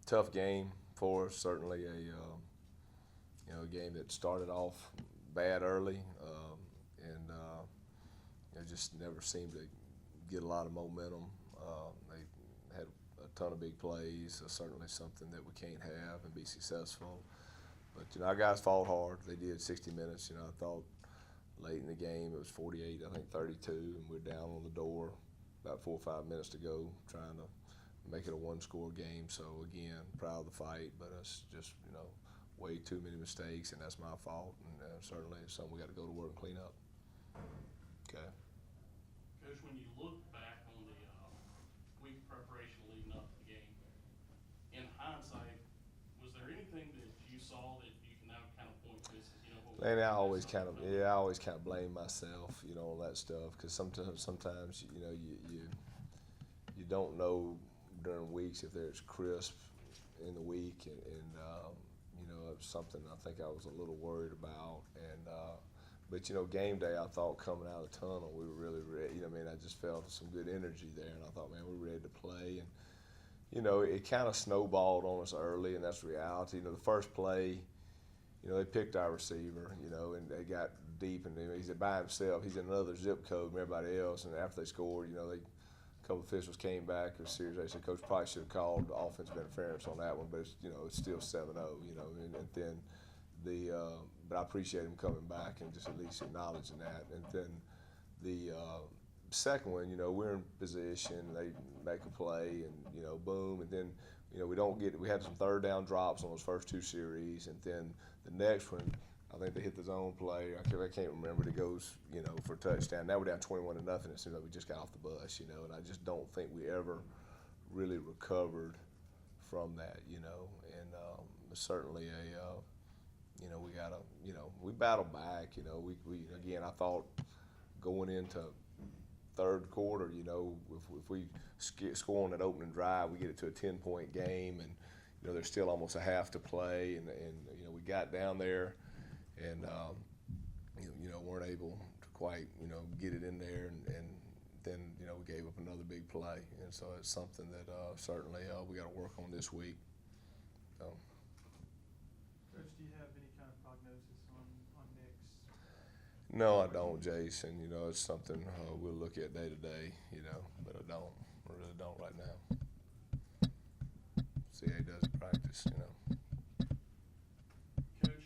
Tough game for us. Certainly a game that started off bad early, and it just never seemed to get a lot of momentum. They had a ton of big plays. Certainly something that we can't have and be successful. But our guys fought hard. They did 60 minutes. I thought late in the game it was 48, I think 32, and we're down on the door. About 4 or 5 minutes to go, trying to make it a one-score game. So again, proud of the fight, but it's just way too many mistakes, and that's my fault. And certainly it's something we got to go to work and clean up. Okay. Coach, when you look back on the week of preparation leading up to the game, in hindsight, was there anything that you saw that you can now kind of point to and say, And I always kind of blame myself, on that stuff, because sometimes you don't know during weeks if there's crisp in the week, and it was something I think I was a little worried about, but game day I thought coming out of the tunnel we were really ready. I just felt some good energy there, and I thought, man, we're ready to play, and it kind of snowballed on us early, and that's reality. The first play. They picked our receiver, and they got deep, and he's by himself. He's in another zip code from everybody else. And after they scored, a couple of officials came back. It was serious. They said, Coach probably should have called offensive interference on that one, but it's still 7-0. And then but I appreciate him coming back and just at least acknowledging that. And then the second one, we're in position. They make a play, and boom, and then. We had some third down drops on those first two series, and then the next one, I think they hit the zone play. I can't remember. It goes, for a touchdown. Now we're down 21-0. It seems like we just got off the bus, and I just don't think we ever really recovered from that, and certainly we gotta, we battled back, we again, I thought going into third quarter, if we score on that opening drive, we get it to a 10-point game, and there's still almost a half to play, and we got down there, and weren't able to quite get it in there, and then we gave up another big play, and so it's something that certainly we got to work on this week. Coach, do you have any kind of prognosis on next? No, I don't, Jason. It's something we'll look at day to day, but I don't. I really don't right now. See how he does in practice, Coach,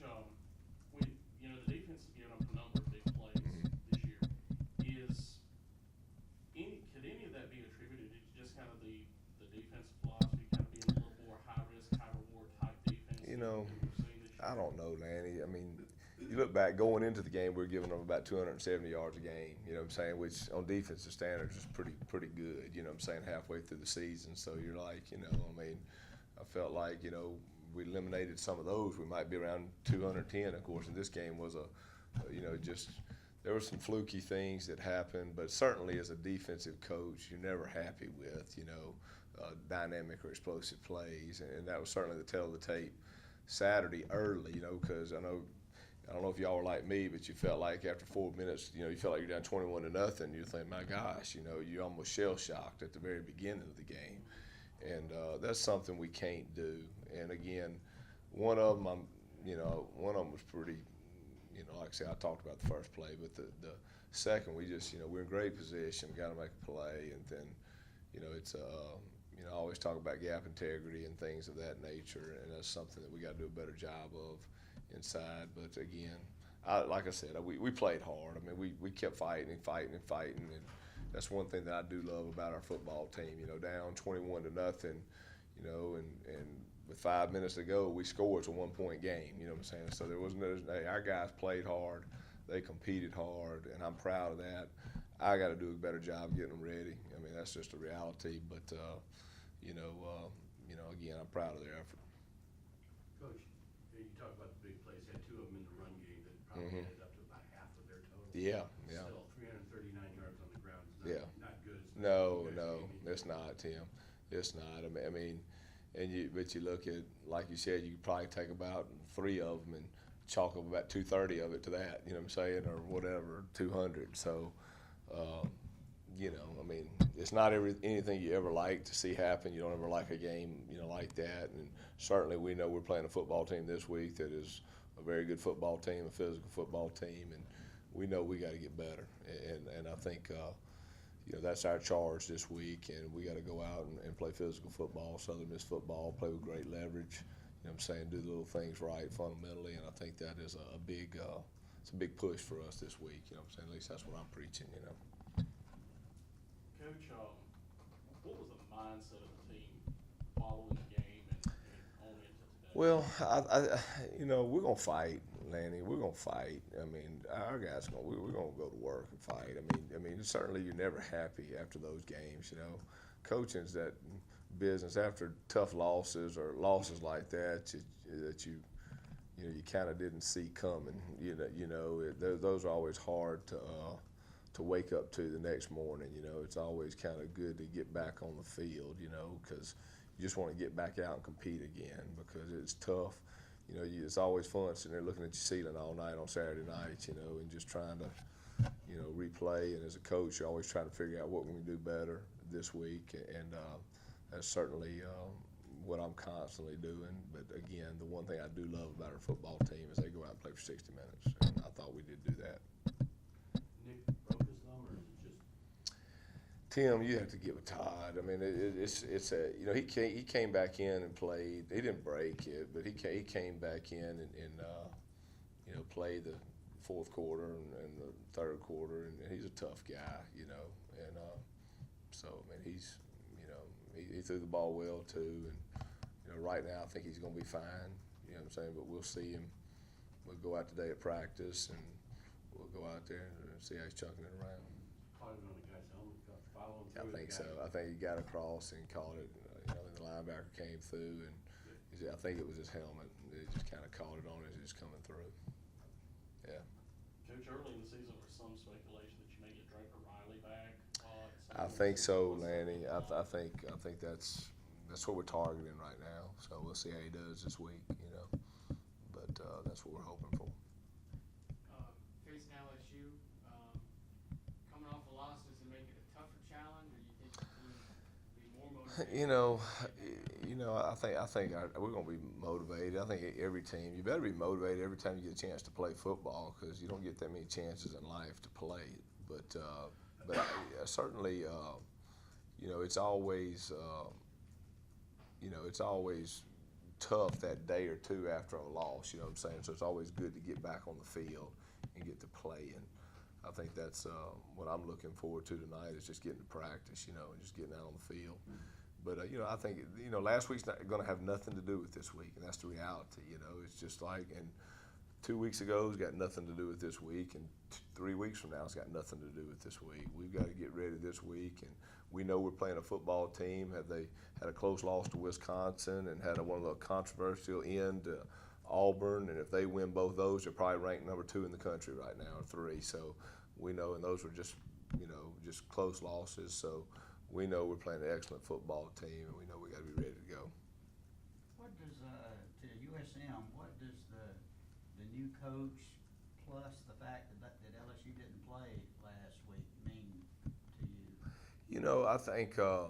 the defense has given up a number of big plays this year. Could any of that be attributed to just kind of the defensive philosophy, kind of being a little more high risk, high reward type defense? I don't know, Lanny. You look back, going into the game, we were giving them about 270 yards a game, which on defensive standards is pretty good, halfway through the season. So you're like, I felt like, we eliminated some of those. We might be around 210, of course, and this game was there were some fluky things that happened, but certainly as a defensive coach, you're never happy with, dynamic or explosive plays, and that was certainly the tale of the tape Saturday early, because I don't know if y'all were like me, but you felt like after 4 minutes, you felt like you're down 21-0. You're thinking, my gosh, you're almost shell-shocked at the very beginning of the game. And that's something we can't do. And again, one of them was pretty, like I said, I talked about the first play, but the second, we just, we're in great position. We got to make a play. And then, it's, I always talk about gap integrity and things of that nature. And that's something that we got to do a better job of inside. But again, like I said, we played hard. We kept fighting and fighting and fighting, and that's one thing that I do love about our football team. Down 21-0, and with 5 minutes to go, we scored. It's a 1-point game. You know what I'm saying? So there wasn't. Our guys played hard. They competed hard, and I'm proud of that. I got to do a better job getting them ready. That's just a reality. But again, I'm proud of their effort. Coach, you talk about the big plays. You had two of them in the run game that probably added up to about half of their total. Yeah. Still, 339 yards on the ground is not good. No, it's not, Tim. It's not. But you look at, like you said, you could probably take about 3 of them and chalk up about 230 of it to that. You know what I'm saying, or whatever, 200. So, it's it's not anything you ever like to see happen. You don't ever like a game, like that. And certainly we know we're playing a football team this week that is a very good football team, a physical football team, and we know we got to get better. And I think that's our charge this week, and we got to go out and play physical football, Southern Miss football, play with great leverage. You know what I'm saying? Do the little things right fundamentally, and I think that is a big it's a big push for us this week. You know what I'm saying? At least that's what I'm preaching. Coach, what was the mindset of the team following the game and on into today? Well, we're gonna fight, Lanny. We're gonna fight. I mean, our guys we're gonna go to work and fight. I mean, certainly you're never happy after those games. Coaching's that business after tough losses or losses like that you kind of didn't see coming. Those are always hard to wake up to the next morning. It's always kind of good to get back on the field. Because you just want to get back out and compete again because it's tough. It's always fun sitting there looking at your ceiling all night on Saturday nights, and just trying to, replay. And as a coach, you're always trying to figure out what we can do better this week. And that's certainly what I'm constantly doing. But again, the one thing I do love about our football team is they go out and play for 60 minutes. And I thought we did do that. Nick broke his thumb, or is it just? Tim, you have to get with Todd. I mean, he came back in and played. He didn't break it, but he came back in and played the fourth quarter and the third quarter, and he's a tough guy, and so I mean he threw the ball well too, and right now I think he's going to be fine. You know what I'm saying? But we'll see him. We'll go out today at practice, and we'll go out there and see how he's chunking it around. Caught it on the guy's helmet, following I through. think so. I think he got across and caught it. The linebacker came through, and I think it was his helmet. He just kind of caught it on as he was coming through. Yeah. Coach, early in the season, there was some speculation that you may get Draper Riley back. I think so, Lanny. I think that's what we're targeting right now. So we'll see how he does this week, But that's what we're hoping for. Facing LSU, coming off a loss, does it make it a tougher challenge, or you think the team will be more motivated? I think we're going to be motivated. I think every team, you better be motivated every time you get a chance to play football because you don't get that many chances in life to play it. But certainly, it's always, it's always tough that day or two after a loss. You know what I'm saying? So it's always good to get back on the field and get to play. And I think that's what I'm looking forward to tonight is just getting to practice, and just getting out on the field. But, I think, last week's not going to have nothing to do with this week, and that's the reality, It's just like, and 2 weeks ago it's got nothing to do with this week, and 3 weeks from now it's got nothing to do with this week. We've got to get ready this week, and we know we're playing a football team. They had a close loss to Wisconsin and had one of the controversial end to Auburn, and if they win both those, they're probably ranked number 2 in the country right now, or 3. So we know, and those were just close losses. So we know we're playing an excellent football team, and we know we got to be ready to go. What does to USM? What does the new coach plus the fact that LSU didn't play last week mean to you? I think I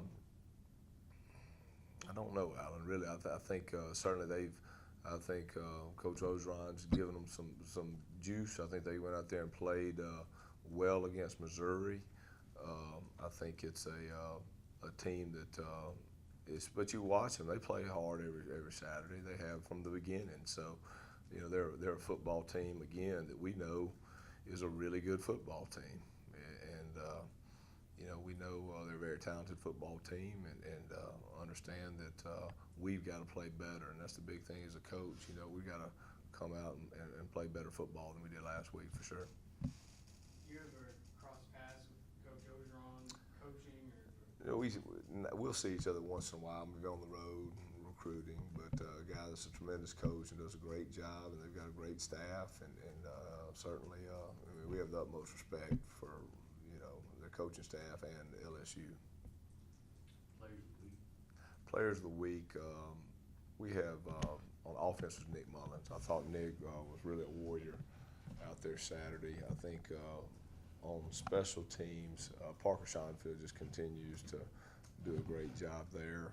don't know, Alan. Really, I think certainly Coach Ogeron's given them some juice. I think they went out there and played well against Missouri. I think it's a team that but you watch them. They play hard every Saturday. They have from the beginning. So, they're a football team again that we know is a really good football team, and we know they're a very talented football team, and understand that we've got to play better, and that's the big thing as a coach. We've got to come out and play better football than we did last week for sure. You ever cross paths with Coach Ogeron coaching, or? We'll see each other once in a while. Maybe on the road recruiting, but a guy that's a tremendous coach and does a great job, and they've got a great staff, and certainly we have the utmost respect for their coaching staff and LSU. Players of the week, we have on offense was Nick Mullins. I thought Nick was really a warrior out there Saturday. I think on special teams, Parker Schonfield just continues to do a great job there.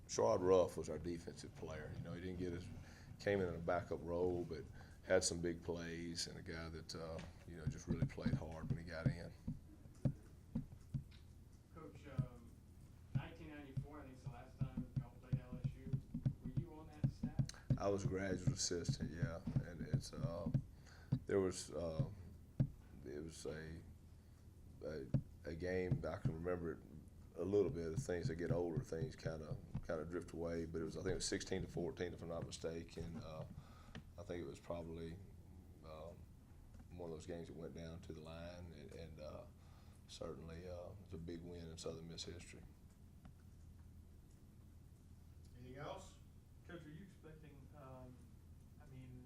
Sherrod Ruff was our defensive player. You know, he didn't get his, came in a backup role, but had some big plays, and a guy that you know, just really played hard when he got in. Coach, 1994, I think is the last time y'all played LSU. Were you on that staff? I was a graduate assistant, yeah, and it's there was it was a game I can remember it a little bit. Of things that get older, things kind of drift away. But it was, I think it was 16-14 if I'm not mistaken. I think it was probably one of those games that went down to the line, and certainly it's a big win in Southern Miss history. Anything else? Coach, are you expecting, I mean,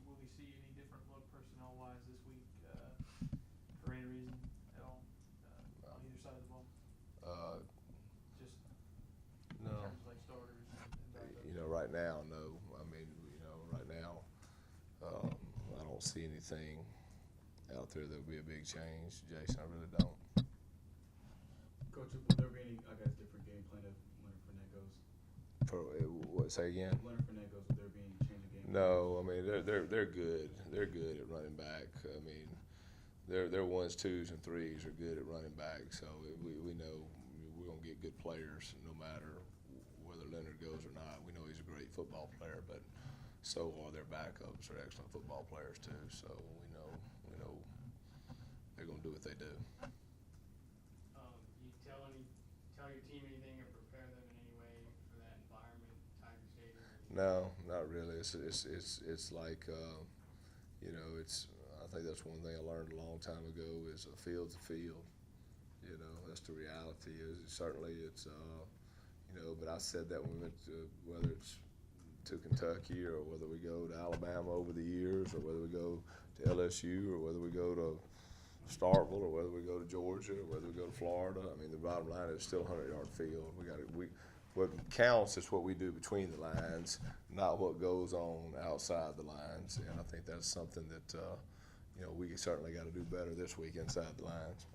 will we see any different look personnel-wise this week, for any reason at all, on either side of the ball? Just in No. terms of like starters and backups? You know, right now, no. I mean, you know, right now, I don't see anything out there that would be a big change, Jason. I really don't. Coach, will there be any, I guess, different game plan if Leonard Fournette goes? What? Say again? If Leonard Fournette goes, will there be any change in game plan? No, I mean they're good. They're good at running back. I mean, their ones, twos, and threes are good at running back. So we know we're gonna get good players no matter whether Leonard goes or not. We know he's a great football player, but so are their backups. Are excellent football players too. So we know they're gonna do what they do. You tell your team anything or prepare them in any way for that environment, Tiger Stadium? No, not really. It's like you know, I think that's one thing I learned a long time ago is a field's a field. You know, that's the reality. Certainly it's you know, but I said that when we went to, whether it's to Kentucky or whether we go to Alabama over the years, or whether we go to LSU, or whether we go to Starkville, or whether we go to Georgia, or whether we go to Florida. I mean, the bottom line is still a 100-yard field. What counts is what we do between the lines, not what goes on outside the lines. And I think that's something that you know, we certainly got to do better this week inside the lines.